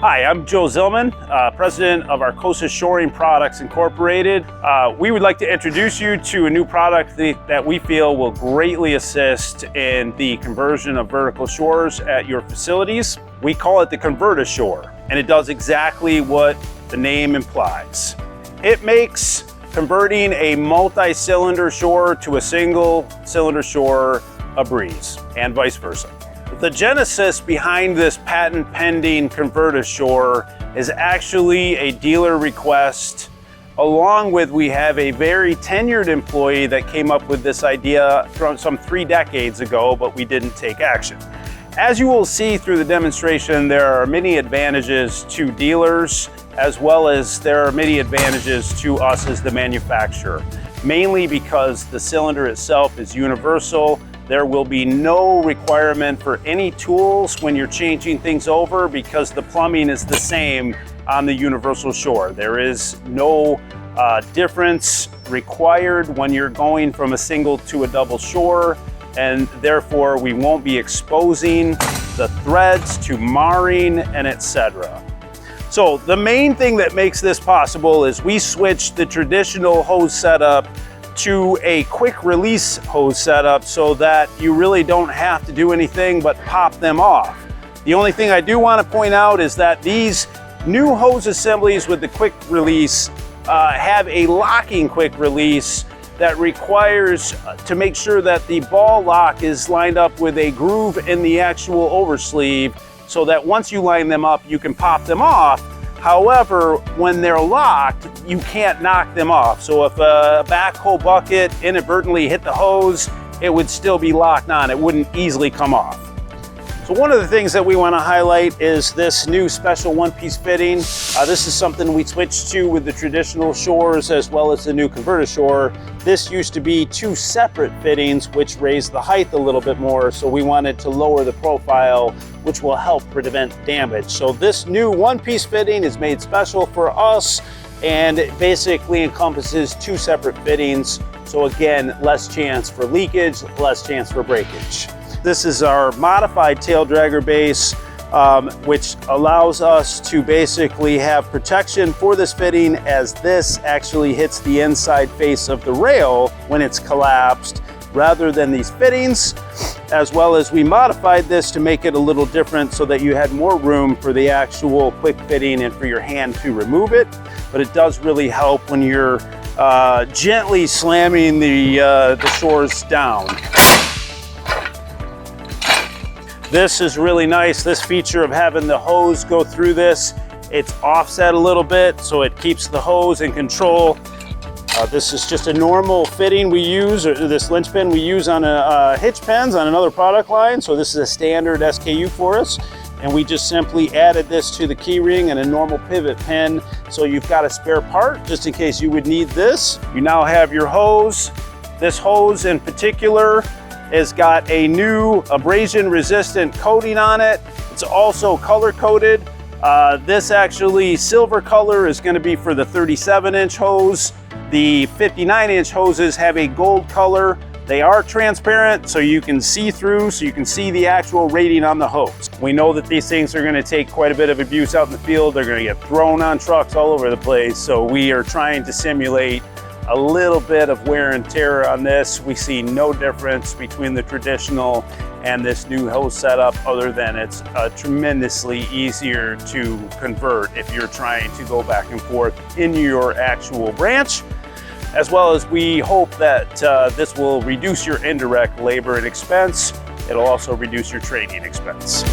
Hi, I'm Joe Zillman, president of Arcosa Shoring Products Incorporated. We would like to introduce you to a new product that we feel will greatly assist in the conversion of vertical shores at your facilities. We call it the Covert-A-Shore, and it does exactly what the name implies. It makes converting a multi-cylinder shore to a single cylinder shore a breeze, and vice versa. The genesis behind this patent-pending Covert-A-Shore is actually a dealer request, along with we have a very tenured employee that came up with this idea from some 3 decades ago, but we didn't take action. As you will see through the demonstration, there are many advantages to dealers, as well as there are many advantages to us as the manufacturer, mainly because the cylinder itself is universal. There will be no requirement for any tools when you're changing things over because the plumbing is the same on the universal shore. There is no difference required when you're going from a single to a double shore, and therefore we won't be exposing the threads to marring and etc. So the main thing that makes this possible is we switched the traditional hose setup to a quick release hose setup so that you really don't have to do anything but pop them off. The only thing I do want to point out is that these new hose assemblies with the quick release have a locking quick release that requires to make sure that the ball lock is lined up with a groove in the actual oversleeve so that once you line them up, you can pop them off. However, when they're locked, you can't knock them off. So if a backhoe bucket inadvertently hit the hose, it would still be locked on. It wouldn't easily come off. So one of the things that we want to highlight is this new special one-piece fitting. This is something we switched to with the traditional shores as well as the new Covert-A-Shore. This used to be 2 separate fittings, which raised the height a little bit more. So we wanted to lower the profile, which will help prevent damage. So this new one-piece fitting is made special for us, and it basically encompasses 2 separate fittings. So again, less chance for leakage, less chance for breakage. This is our modified tail dragger base, which allows us to basically have protection for this fitting as this actually hits the inside face of the rail when it's collapsed, rather than these fittings, as well as we modified this to make it a little different so that you had more room for the actual quick fitting and for your hand to remove it. But it does really help when you're gently slamming the shores down. This is really nice, this feature of having the hose go through this. It's offset a little bit, so it keeps the hose in control. This is just a normal fitting we use, or this linch pin we use on hitch pins on another product line. So this is a standard SKU for us. And we just simply added this to the key ring and a normal pivot pin. So you've got a spare part just in case you would need this. You now have your hose. This hose in particular has got a new abrasion resistant coating on it. It's also color coded. This actually silver color is going to be for the 37-inch hose. The 59-inch hoses have a gold color. They are transparent, so you can see through, so you can see the actual rating on the hose. We know that these things are going to take quite a bit of abuse out in the field. They're going to get thrown on trucks all over the place. So we are trying to simulate a little bit of wear and tear on this. We see no difference between the traditional and this new hose setup, other than it's tremendously easier to convert if you're trying to go back and forth in your actual branch, as well as we hope that this will reduce your indirect labor and expense. It'll also reduce your training expense.